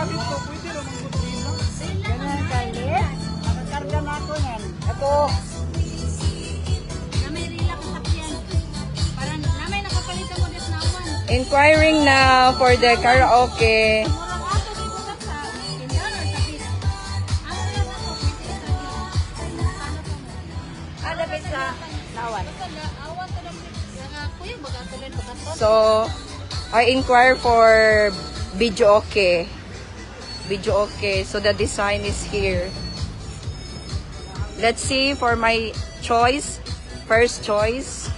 kabit ko, pwede rin ang butrino. Ganyan kalit. Nakakarga na ako yan. Ako. Namay rila ko sa piyan. Para namay nakapalitan mo des nawan. Inquiring now for the karaoke. Murang ato di ko sa pinyan or sa pila. Ang rila ko pwede sa Ada bisa lawan. awan to lang kuya bagatulan bagaton. So, I inquire for video okay. Video okay. So the design is here. Let's see for my choice. First choice.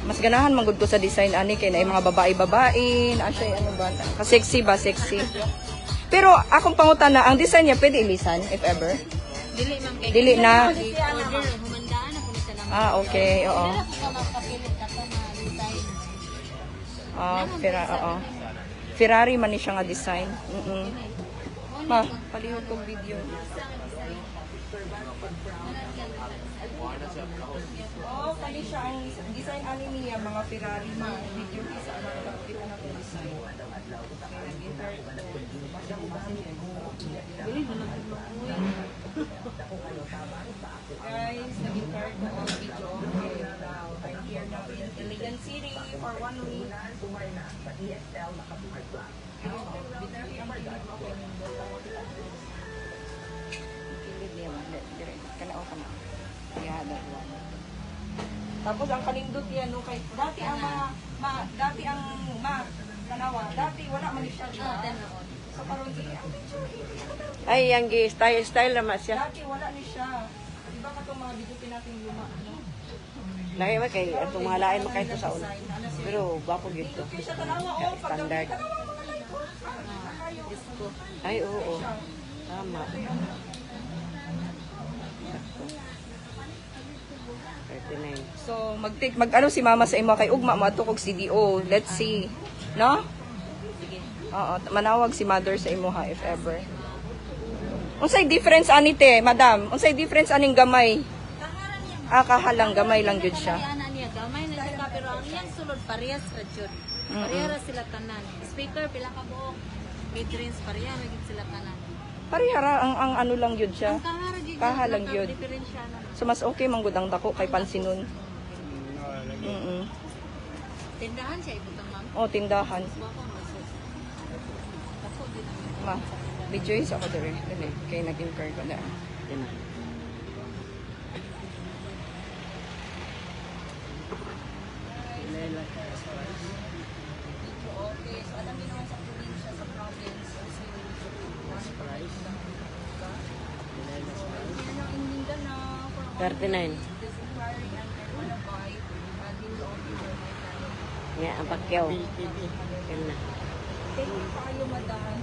Mas ganahan manggod ko sa design ani kay na mga babae-babae, na siya ano ba? Ka-sexy ba, sexy. Pero akong pangutana, ang design niya pwede ilisan if ever. Dili man kay Dili na. order humandaan ako ni sa naman. Ah, okay. Oo. Dili ko makapilit ka to na design. Oo. Ferrari man ni siya nga design. Ma, palihog kong video. Oh, kani siya ang design ani niya mga Ferrari mga video sa mga kita na design. Guys, nag-intern ko ang video. Okay, now I'm here now in Iligan City for 1 week. Tapos ang kanindot yan, no, kay dati ang tanawa, dati wala man siya. So karon Ay, yang style naman siya. dati wala ni siya. Diba katong mga video natin luma, no? Lahi man kay atong mga lain man kay to sa una. Pero gwapo gyud to. Kaya siya tanawa, oh, pag Standard. Ay, oo. Tama. 39. So, mag-ano si mama sa imo kay ugma mo ato kog CDO. Let's see. No? Oo, manawag si mother sa imo ha if ever. Unsay difference ani te, madam? Unsay difference aning gamay? Ah, kahalang gamay lang jud siya. Ana niya gamay na siya pero ang iyang sulod parehas ra jud. Parehas sila tanan. Speaker pila ka buok. Mid-range parehas ra gid sila tanan. Parihara ang ano lang jud siya. Ang kahara gid Kahalang yun. Diferensya na. So mas okay man gud ang dako kay pansinon. Tindahan siya ibutang ma'am. Oh, tindahan. Baka masus. Ako din ang Ma, video is ako dire. Dili, kay nag-incur ko na. Yan na. Okay, so alam niyo naman sa probinsya, sa province, kasi price. Yan ang in Mindanao, for 39. this inquiry and I wanna buy deal of your Nga, ang pakyaw. Yan na. Thank you kayo, madam.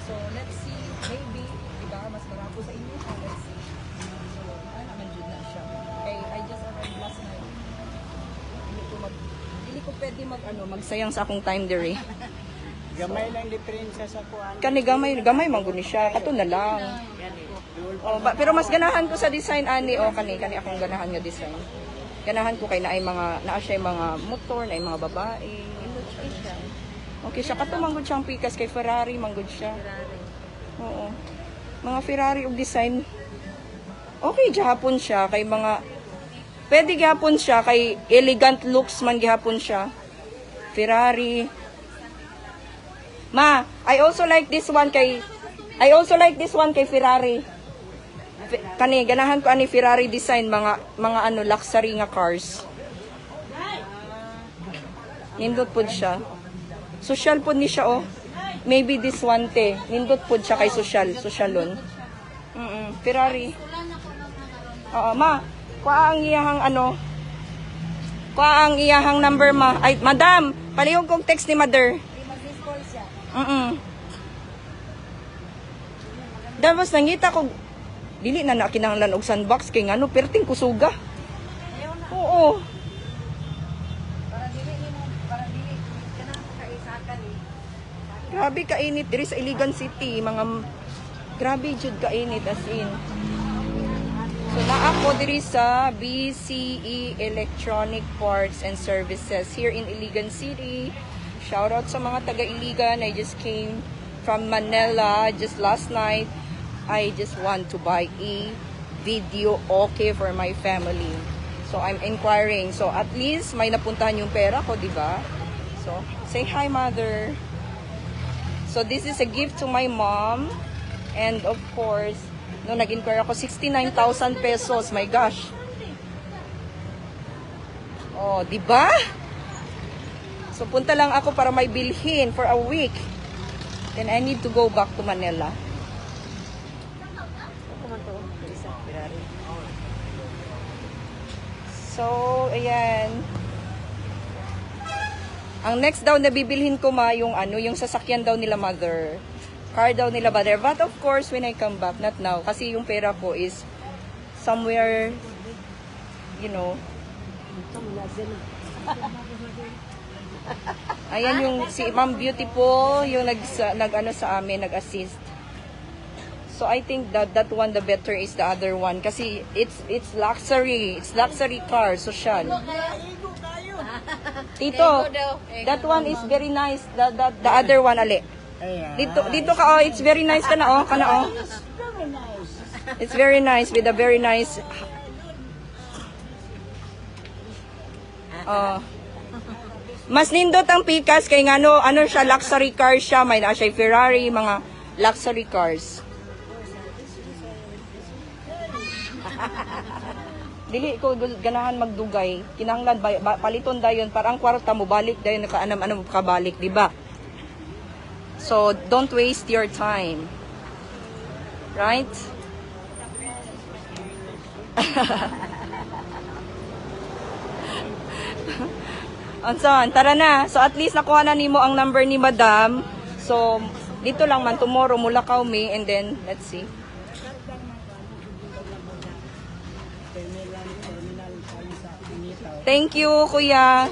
So, let's see. Maybe, diba, mas marami sa inyo. So, let's see. So, naman dyan na siya. Okay, I just arrived last night. Hindi ko pwede magsayang sa akong time there eh. Gamay lang diferensya sa kuan. Kani gamay man guni siya. Kato na lang. Oh, pero mas ganahan ko sa design ani kani akong ganahan nga design. Ganahan ko kay naay naa siya mga motor, naay mga babae. Okay siya kato man gud siyang pikas kay Ferrari man gud siya. Oo. Mga Ferrari og design. Okay gihapon siya kay mga pwede gihapon siya kay elegant looks man gihapon siya. Ferrari. Ma, I also like this one kay Ferrari. Kani ganahan ko ani Ferrari design mga ano luxury nga cars. Nindot pud siya. Social pud ni siya Maybe this one te. Nindot pud siya kay socialon. Ferrari. Oo, ma. Kuha ang iyahang number ma. Ay, madam, palihog kong text ni mother. Tapos nangita ko dili na nakinahanglan og sandbox kay ngano perting kusuga. Oo. Para dili kanang kaisakan eh. Grabe kainit diri sa Iligan City, mga grabe jud kainit as in. So naa ko diri sa BCE Electronic Parts and Services here in Iligan City. Shout out sa mga taga Iligan. I just came from Manila just last night. I just want to buy a video okay for my family. So I'm inquiring. So at least may napuntahan yung pera ko, di ba? So say hi, mother. So this is a gift to my mom. And of course, no, nag-inquire ako, 69,000 pesos. My gosh. Oh, di ba? So, punta lang ako para may bilhin for a week. Then, I need to go back to Manila. So, ayan. Ang next daw na bibilhin ko yung yung sasakyan daw nila mother. Car daw nila mother. But of course, when I come back, not now. Kasi yung pera ko is somewhere, you know. Ayan yung si Ma'am Beautiful, yung nag-ano sa amin, nag-assist. So I think that one the better is the other one kasi it's luxury. It's luxury car, social. Tito, that one is very nice. The other one ali. Ayan. Dito ka oh, it's very nice kana oh. Very nice. It's very nice with a very nice mas nindot ang pikas kay ano siya luxury car siya, may na siya Ferrari, mga luxury cars. Dili ko ganahan magdugay, kinahanglan paliton dayon para ang kwarta mo balik dayon nakaanam-anam ka balik, di ba? So, don't waste your time. Right? Anson, tara na. So, at least nakuha na nimo ang number ni Madam. So, dito lang man, tomorrow, Mulakaw me, and then, let's see. Thank you, Kuya.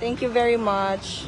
Thank you very much.